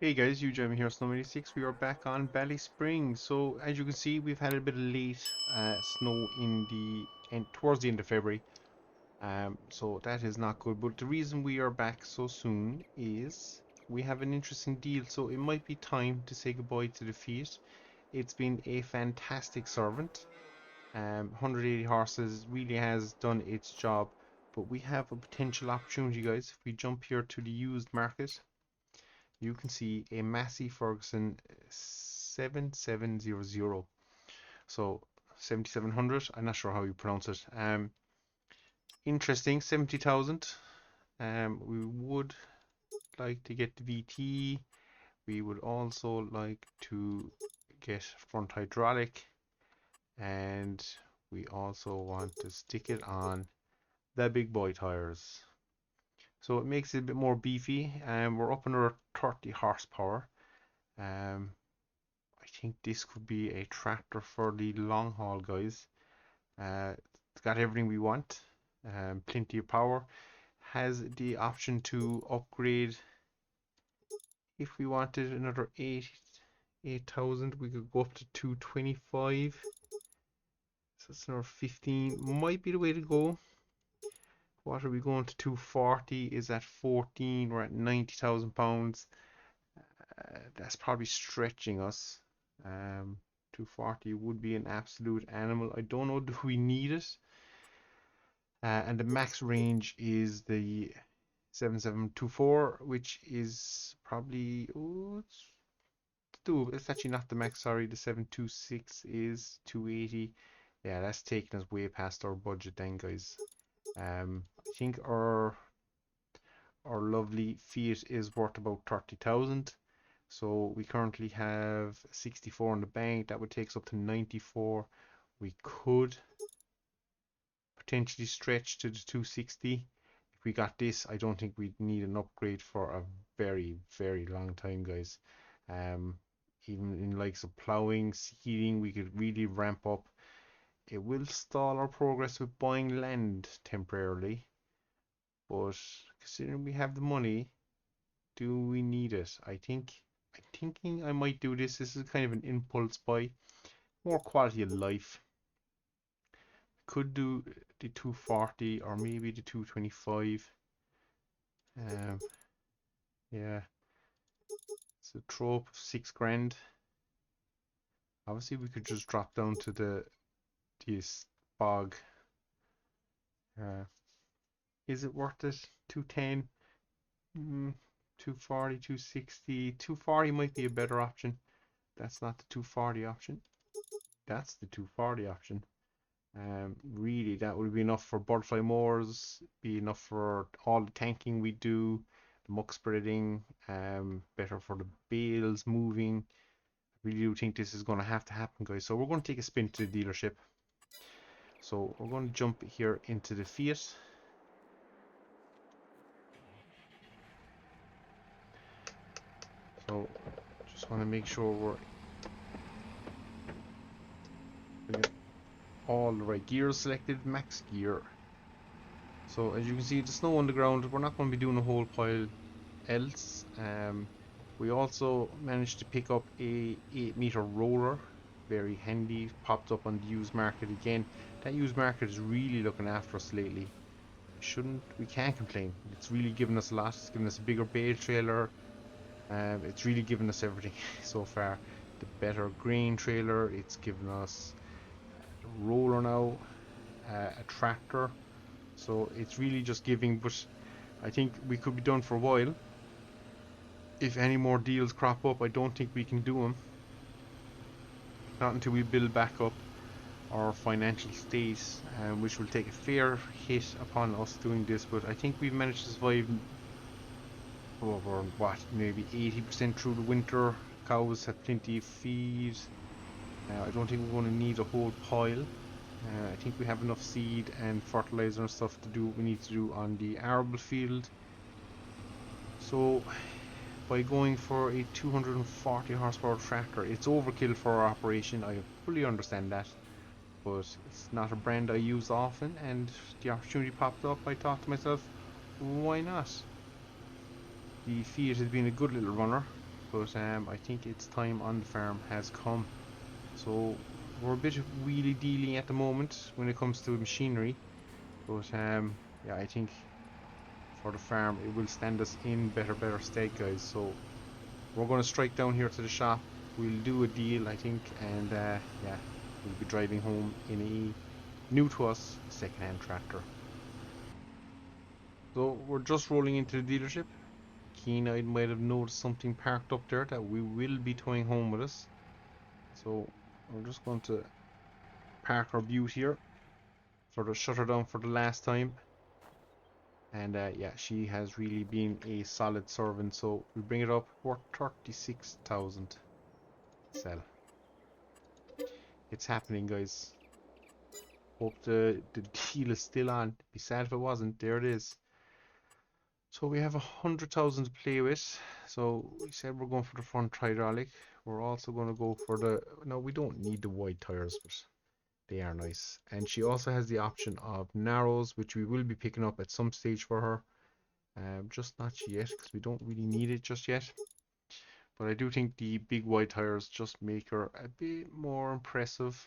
Hey guys, you Jeremy here, Snow86. We are back on Ballyspring. So as you can see, we've had a bit of late snow in the end, towards the end of February. So that is not good. But the reason we are back so soon is we have an interesting deal. So it might be time to say goodbye to the Fiat. It's been a fantastic servant. 180 horses really has done its job. But we have a potential opportunity, guys. If we jump here to the used market, you can see a Massey Ferguson 7700. So 7700, I'm not sure how you pronounce it. Interesting, 70,000. We would like to get the VT. We would also like to get front hydraulic, and we also want to stick it on the big boy tires. So it makes it a bit more beefy, and we're up under 30 horsepower. Um, I think this could be a tractor for the long haul, guys. It's got everything we want, plenty of power. Has the option to upgrade if we wanted another 8,000. We could go up to 225. So it's another 15. Might be the way to go. What are we going to 240? Is at 14. We're at 90,000 pounds. That's probably stretching us. 240 would be an absolute animal. I don't know, do we need it? And the max range is the 7724, which is probably, oh, it's doable. It's actually not the max, sorry. The 726 is 280. Yeah, that's taking us way past our budget then, guys. I think our lovely Fiat is worth about 30,000. So we currently have 64 in the bank. That would take us up to 94. We could potentially stretch to the 260. If we got this, I don't think we'd need an upgrade for a very, very long time, guys. Um, Even in likes of plowing, seeding, we could really ramp up. It will stall our progress with buying land temporarily, but considering we have the money, do we need it? I'm thinking I might do this. This is kind of an impulse buy. More quality of life. Could do the 240 or maybe the 225. Um, yeah, it's a trope of 6 grand. Obviously, we could just drop down to this bog. Uh, is it worth it? 210, 240, 260. 240 might be a better option. That's not the 240 option. That's the 240 option. Really, that would be enough for butterfly mowers, be enough for all the tanking we do, the muck spreading, better for the bales moving. I really do think this is going to have to happen, guys. So we're going to take a spin to the dealership. So we're going to jump here into the Fiat. So just want to make sure we're getting all the right gears selected, max gear. So as you can see, the snow on the ground, we're not going to be doing a whole pile else. We also managed to pick up a 8-meter roller, very handy, popped up on the used market again. That used market is really looking after us lately. We can't complain. It's really given us a lot. It's given us a bigger bale trailer. It's really given us everything so far. The better grain trailer. It's given us a roller now, a tractor. So it's really just giving. But I think we could be done for a while. If any more deals crop up, I don't think we can do them. Not until we build back up our financial state, which will take a fair hit upon us doing this. But I think we've managed to survive over what, maybe 80% through the winter. Cows have plenty of feed. I don't think we're going to need a whole pile. I think we have enough seed and fertilizer and stuff to do what we need to do on the arable field. So by going for a 240 horsepower tractor, it's overkill for our operation. I fully understand that, but it's not a brand I use often, and the opportunity popped up. I thought to myself, why not? The Fiat has been a good little runner. but I think its time on the farm has come. So we're a bit wheelie dealing at the moment when it comes to machinery, but yeah, I think for the farm it will stand us in better stead, guys. So we're going to strike down here to the shop. We'll do a deal, I think, and yeah, we'll be driving home in a new to us second-hand tractor. So we're just rolling into the dealership. Keen-eyed might have noticed something parked up there that we will be towing home with us. So we're just going to park our Butte here, sort of shut her down for the last time. And yeah, she has really been a solid servant. So we bring it up worth 36,000. Sell. It's happening, guys. Hope the deal is still on. Be sad if it wasn't. There it is. So we have 100,000 to play with. So we said we're going for the front hydraulic. We're also going to go for the. No, we don't need the wide tires, but they are nice. And she also has the option of narrows, which we will be picking up at some stage for her. Just not yet, because we don't really need it just yet. But I do think the big wide tires just make her a bit more impressive.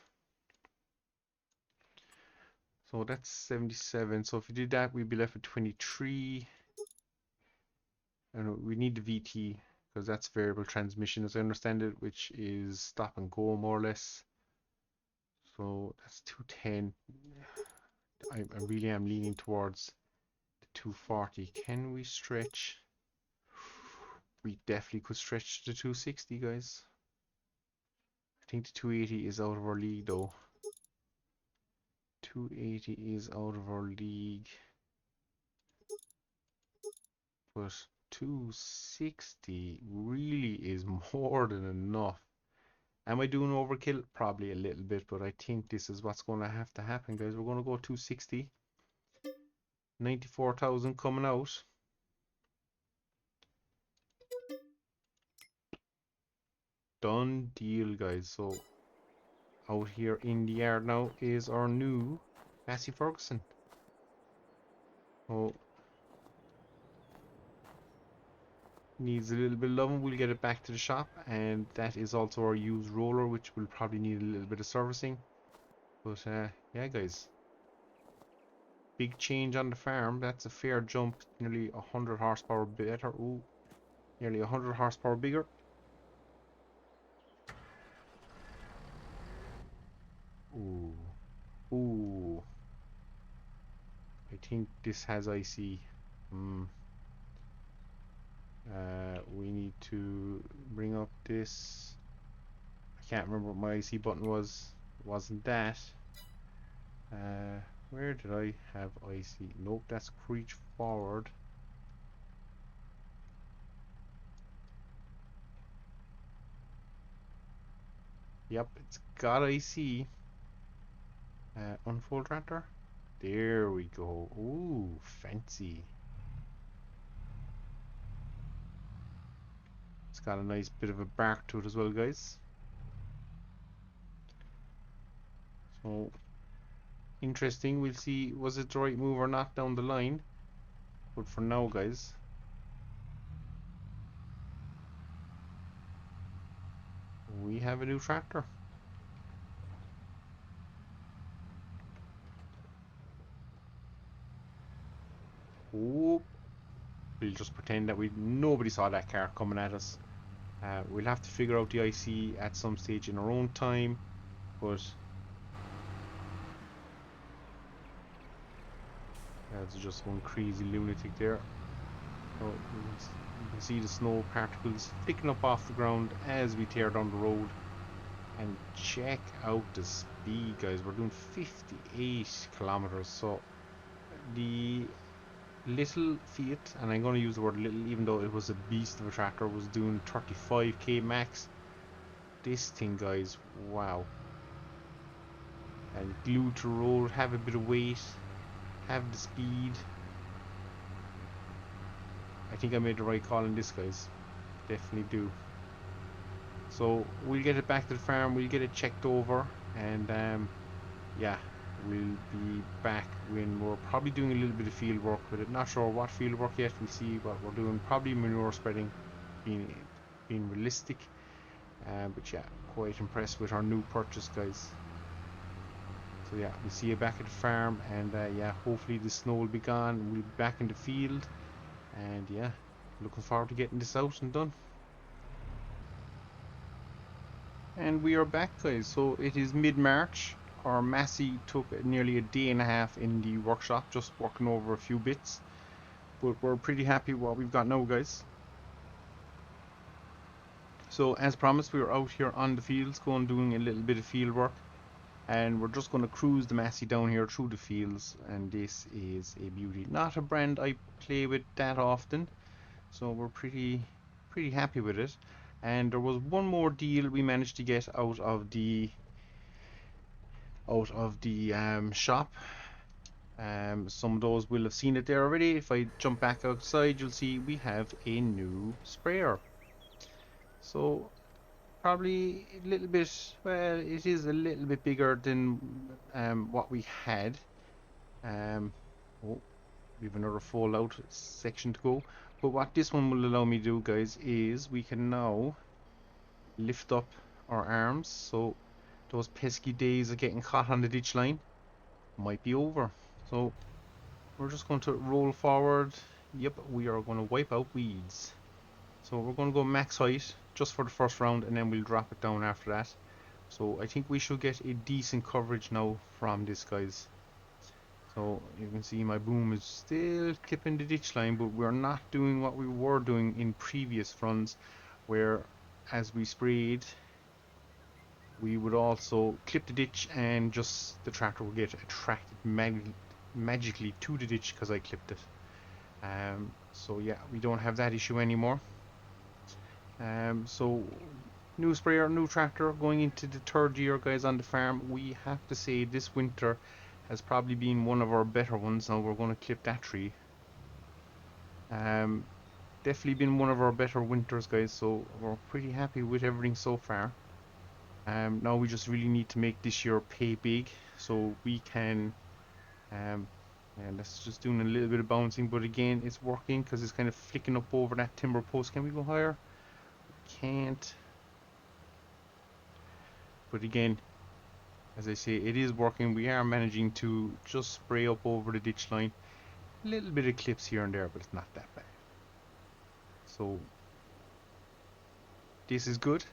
So that's 77. So if we did that, we'd be left with 23. And we need the VT because that's variable transmission as I understand it, which is stop and go more or less. So that's 210. I really am leaning towards the 240. Can we stretch? We definitely could stretch to 260, guys. I think the 280 is out of our league though. 280 is out of our league. But 260 really is more than enough. Am I doing overkill? Probably a little bit, but I think this is what's going to have to happen, guys. We're going to go 260. 94,000 coming out. Done deal, guys. So out here in the yard now is our new Massey Ferguson. Oh, needs a little bit of loving. We'll get it back to the shop, and that is also our used roller, which will probably need a little bit of servicing. But yeah, guys, big change on the farm. That's a fair jump. Nearly 100 horsepower better. Ooh, nearly 100 horsepower bigger. Ooh, ooh. I think this has IC. Hmm. We need to bring up this. I can't remember what my IC button was. It wasn't that. Where did I have IC? Nope, that's reach forward. Yep, it's got IC. Unfold tractor. There we go. Ooh, fancy. It's got a nice bit of a bark to it as well, guys. So interesting. We'll see was it the right move or not down the line. But for now, guys, we have a new tractor. Oh, we'll just pretend that nobody saw that car coming at us. We'll have to figure out the IC at some stage in our own time, but that's just one crazy lunatic there. So you can see the snow particles flicking up off the ground as we tear down the road. And check out the speed, guys. We're doing 58 kilometers. So the little Fiat, and I'm going to use the word little even though it was a beast of a tractor, was doing 35k max. This thing, guys, wow. And glued to the road, have a bit of weight, have the speed. I think I made the right call in this, guys. Definitely do. So we'll get it back to the farm, we'll get it checked over, and yeah, we'll be back when we're probably doing a little bit of field work with it. Not sure what field work yet. We'll see what we're doing. Probably manure spreading, being being realistic. But yeah, quite impressed with our new purchase, guys. So yeah, we'll see you back at the farm, and yeah, hopefully the snow will be gone. We'll be back in the field, and yeah, looking forward to getting this out and done. And we are back, guys. So it is mid-March. Our Massey took nearly a day and a half in the workshop, just working over a few bits. But we're pretty happy with what we've got now, guys. So as promised, we were out here on the fields, doing a little bit of field work. And we're just going to cruise the Massey down here through the fields, and this is a beauty. Not a brand I play with that often, so we're pretty happy with it. And there was one more deal we managed to get out of the shop. Some of those will have seen it there already. If I jump back outside, you'll see we have a new sprayer. So probably a little bit, well, it is a little bit bigger than what we had. Oh, we have another fold out section to go. But what this one will allow me to do, guys, is we can now lift up our arms. So those pesky days of getting caught on the ditch line might be over. So we're just going to roll forward. Yep, we are going to wipe out weeds. So we're going to go max height just for the first round, and then we'll drop it down after that. So I think we should get a decent coverage now from this, guys. So you can see my boom is still clipping the ditch line, but we're not doing what we were doing in previous runs, where as we sprayed, we would also clip the ditch and just the tractor would get attracted magically to the ditch because I clipped it. So yeah, we don't have that issue anymore. So new sprayer, new tractor, going into the third year, guys, on the farm. We have to say this winter has probably been one of our better ones. Now we're going to clip that tree. Definitely been one of our better winters, guys, so we're pretty happy with everything so far. Now we just really need to make this year pay big, so we can and that's just doing a little bit of bouncing, but again it's working because it's kind of flicking up over that timber post. Can we go higher? We can't. But again, as I say, it is working. We are managing to just spray up over the ditch line. A little bit of clips here and there, but it's not that bad. So this is good.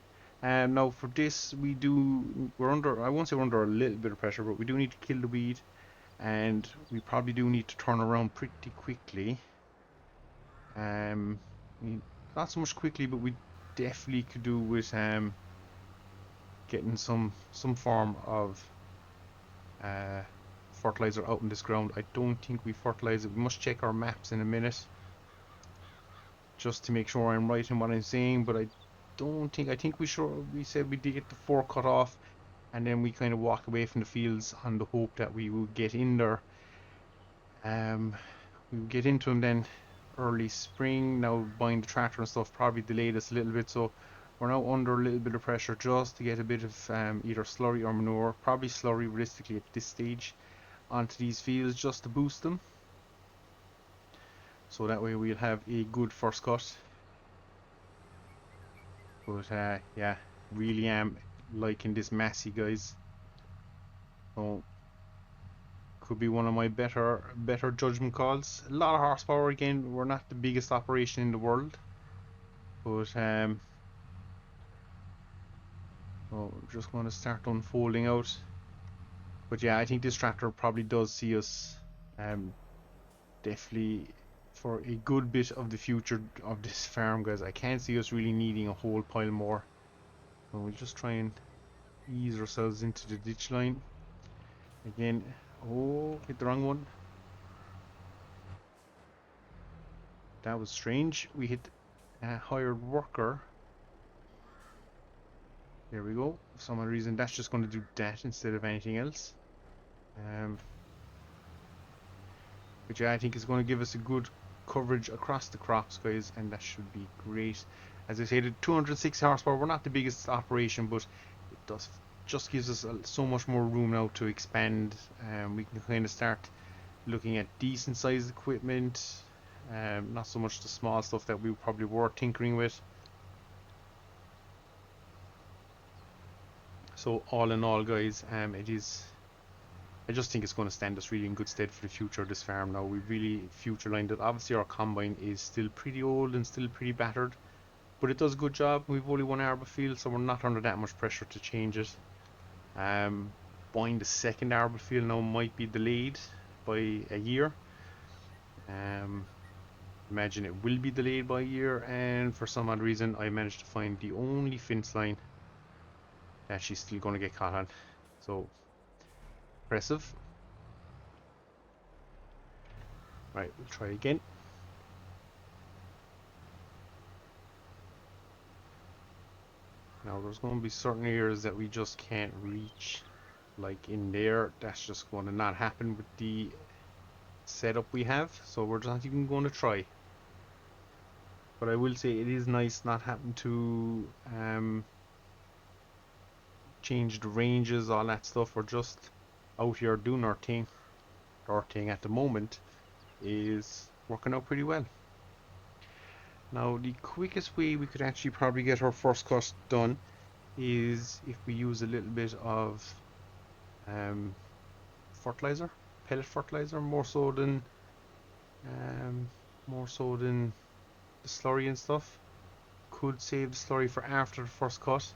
Now for this, we're under, I won't say we're under a little bit of pressure, but we do need to kill the weed, and we probably do need to turn around pretty quickly. I mean, not so much quickly, but we definitely could do with getting some form of fertilizer out in this ground. I don't think we fertilize it. We must check our maps in a minute just to make sure I'm right in what I'm saying, but I think we said we did get the 4 cut off, and then we kind of walk away from the fields on the hope that we would get in there. We would get into them then early spring. Now buying the tractor and stuff probably delayed us a little bit, so we're now under a little bit of pressure just to get a bit of either slurry or manure, probably slurry realistically at this stage, onto these fields just to boost them. So that way we'll have a good first cut. But yeah, really am liking this Massey, guys. So could be one of my better judgment calls. A lot of horsepower. Again, we're not the biggest operation in the world, but so we're just going to start unfolding out. But yeah, I think this tractor probably does see us definitely for a good bit of the future of this farm, guys. I can't see us really needing a whole pile more. So we'll just try and ease ourselves into the ditch line again. Oh, hit the wrong one. That was strange. We hit a hired worker. There we go. For some reason that's just going to do that instead of anything else. But yeah, I think it's going to give us a good coverage across the crops, guys, and that should be great. As I said, the 260 horsepower, we're not the biggest operation, but it just gives us so much more room now to expand. We can kind of start looking at decent sized equipment, not so much the small stuff that we probably were tinkering with. So all in all, guys, I just think it's going to stand us really in good stead for the future of this farm now. We've really future lined it. Obviously our combine is still pretty old and still pretty battered, but it does a good job. We've only one arbor field, so we're not under that much pressure to change it. Buying the second arbor field now might be delayed by a year. Imagine it will be delayed by a year, and for some odd reason I managed to find the only fence line that she's still going to get caught on. So impressive. Right, we'll try again. Now there's going to be certain areas that we just can't reach, like in there. That's just going to not happen with the setup we have, so we're just not even going to try. But I will say it is nice not having to change the ranges, all that stuff. We're just out here doing our thing. Our thing at the moment is working out pretty well. Now the quickest way we could actually probably get our first cut done is if we use a little bit of fertilizer, pellet fertilizer, more so than the slurry and stuff. Could save the slurry for after the first cut.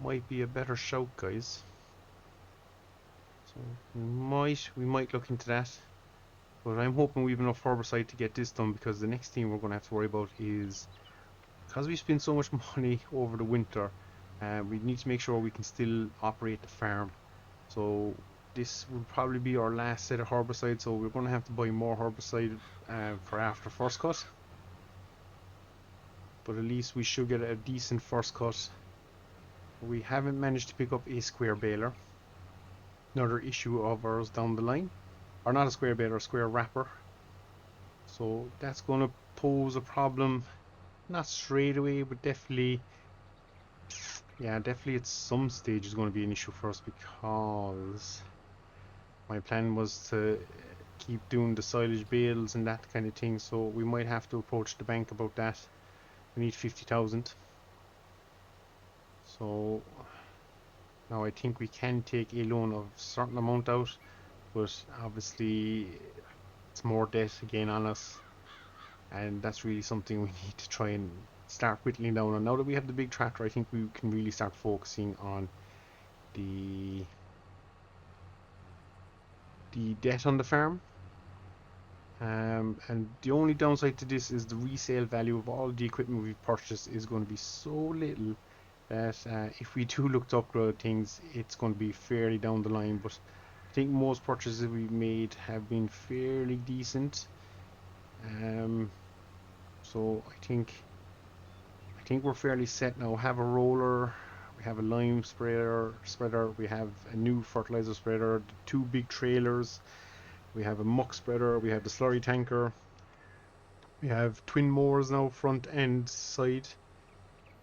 Might be a better shout, guys. So we might look into that. But I'm hoping we've enough herbicide to get this done, because the next thing we're going to have to worry about is, because we spend so much money over the winter, we need to make sure we can still operate the farm. So this will probably be our last set of herbicide, so we're going to have to buy more herbicide for after first cut. But at least we should get a decent first cut. We haven't managed to pick up a square baler. Another issue of ours down the line. Or not a square baler, a square wrapper. So that's going to pose a problem. Not straight away, but definitely, yeah, definitely at some stage is going to be an issue for us, because my plan was to keep doing the silage bales and that kind of thing, so we might have to approach the bank about that. We need 50,000. So now I think we can take a loan of a certain amount out, but obviously it's more debt again on us, and that's really something we need to try and start whittling down on. Now that we have the big tractor, I think we can really start focusing on the debt on the farm. And the only downside to this is the resale value of all the equipment we've purchased is going to be so little that if we do look to upgrade things, it's going to be fairly down the line. But I think most purchases we've made have been fairly decent. So I think we're fairly set now. Have a roller, we have a lime spreader, we have a new fertilizer spreader, the two big trailers, we have a muck spreader, we have the slurry tanker, we have twin mowers now, front and side.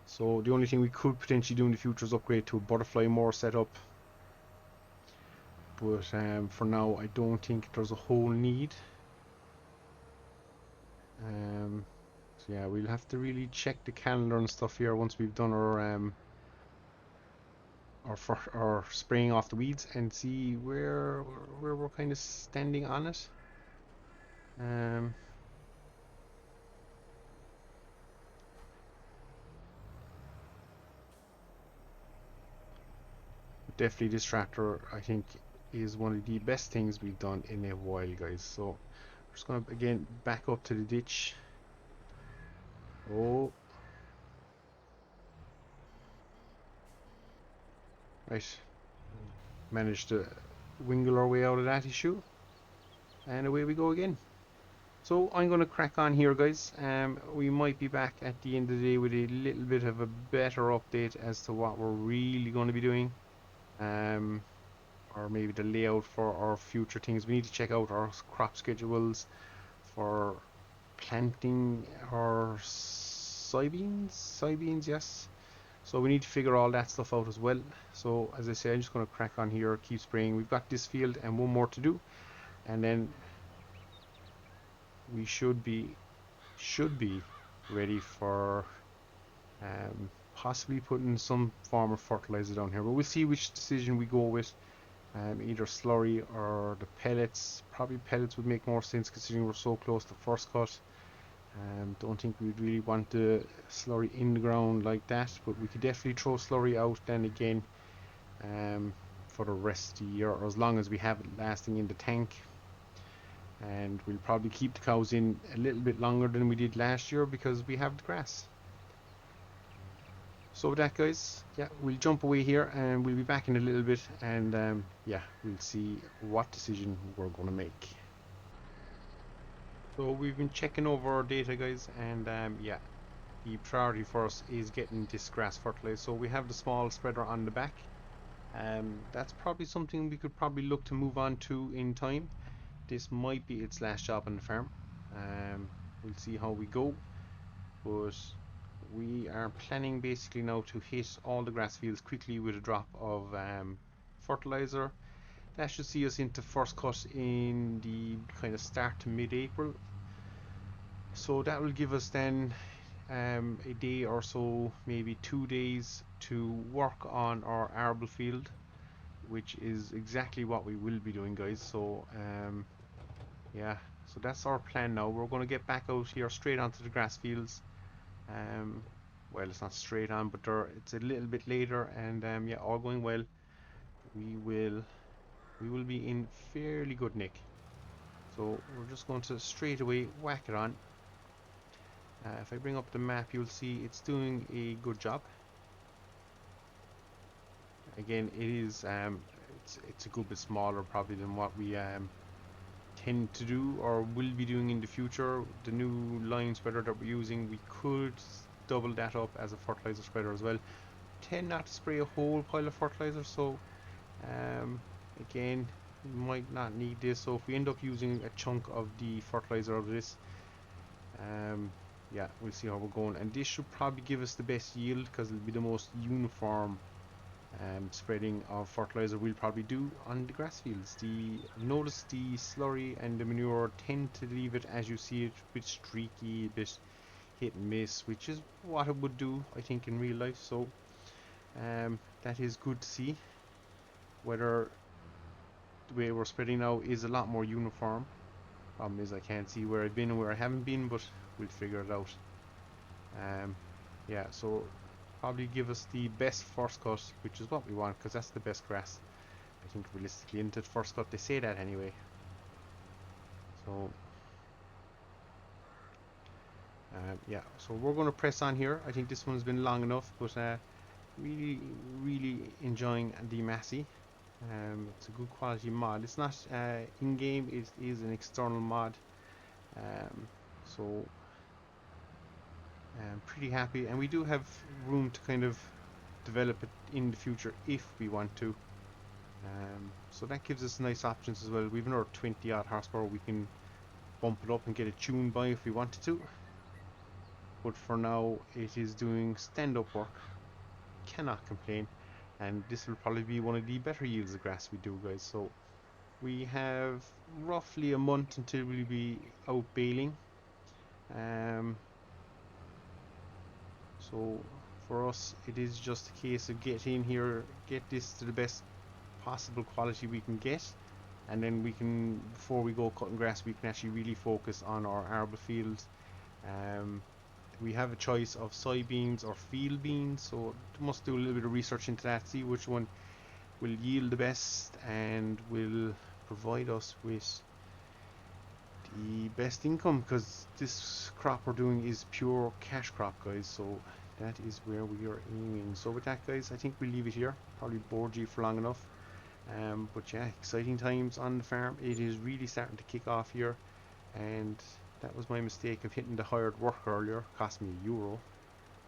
So the only thing we could potentially do in the future is upgrade to a butterfly mower setup. But for now, I don't think there's a whole need. So yeah, we'll have to really check the calendar and stuff here once we've done our spraying off the weeds, and see where we're kind of standing on it. Definitely this tractor, I think, is one of the best things we've done in a while, guys. So I'm just gonna again back up to the ditch. Oh, right, managed to wingle our way out of that issue, and away we go again. So I'm going to crack on here, guys. We might be back at the end of the day with a little bit of a better update as to what we're really going to be doing, or maybe the layout for our future things. We need to check out our crop schedules for planting our soybeans, yes. So we need to figure all that stuff out as well. So as I say, I'm just going to crack on here, keep spraying. We've got this field and one more to do, and then we should be ready for possibly putting some form of fertilizer down here, but we'll see which decision we go with. Either slurry or the pellets. Probably pellets would make more sense considering we're so close to first cut. Don't think we'd really want the slurry in the ground like that, but we could definitely throw slurry out then again for the rest of the year, or as long as we have it lasting in the tank. And we'll probably keep the cows in a little bit longer than we did last year because we have the grass. So with that, guys, yeah, we'll jump away here and we'll be back in a little bit, and yeah, we'll see what decision we're going to make. So we've been checking over our data, guys, and yeah, the priority for us is getting this grass fertilized. So we have the small spreader on the back. That's probably something we could probably look to move on to in time. This might be its last job on the farm. We'll see how we go, but we are planning basically now to hit all the grass fields quickly with a drop of fertilizer. That should see us into first cut in the kind of start to mid-April. So that will give us then a day or so, maybe 2 days, to work on our arable field, which is exactly what we will be doing, guys. So yeah, so that's our plan now. We're going to get back out here straight onto the grass fields. Well, it's not straight on, but it's a little bit later, and yeah, all going well, we will be in fairly good nick. So we're just going to straight away whack it on. If I bring up the map, you'll see it's doing a good job. Again, it is it's a good bit smaller probably than what we tend to do or will be doing in the future. The new line spreader that we're using, we could double that up as a fertilizer spreader as well. Tend not to spray a whole pile of fertilizer, so again, we might not need this. So if we end up using a chunk of the fertilizer of this, yeah, we'll see how we're going, and this should probably give us the best yield because it'll be the most uniform spreading of fertilizer we'll probably do on the grass fields. Notice the slurry and the manure tend to leave it as you see it, a bit streaky, a bit hit and miss, which is what it would do, I think, in real life. So that is good to see. Whether the way we're spreading now is a lot more uniform. Problem is I can't see where I've been and where I haven't been, but we'll figure it out. Yeah, so probably give us the best first cut, which is what we want because that's the best grass, I think, realistically, into the first cut. They say that anyway. So yeah, so we're going to press on here. I think this one's been long enough, but really enjoying the Massey. It's a good quality mod. It's not in-game, it is an external mod. So I'm pretty happy, and we do have room to kind of develop it in the future if we want to. So that gives us nice options as well. We've another 20 odd horsepower. We can bump it up and get it tuned by if we wanted to. But for now, it is doing stand-up work. Cannot complain. And this will probably be one of the better yields of grass we do, guys. So we have roughly a month until we'll be out baling. So for us, it is just a case of get in here, get this to the best possible quality we can get, and then we can, before we go cutting grass, we can actually really focus on our arable field. We have a choice of soybeans or field beans, so must do a little bit of research into that, see which one will yield the best and will provide us with the best income, because this crop we're doing is pure cash crop, guys. So that is where we are aiming. So with that, guys, I think we'll leave it here. Probably bored you for long enough, but yeah, exciting times on the farm. It is really starting to kick off here, and that was my mistake of hitting the hired worker earlier. Cost me €1.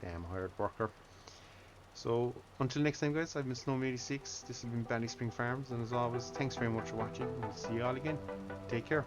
Damn hired worker. So until next time, guys, I've been Snowman86. This has been Ballyspring Farms, and as always, thanks very much for watching. We'll see you all again. Take care.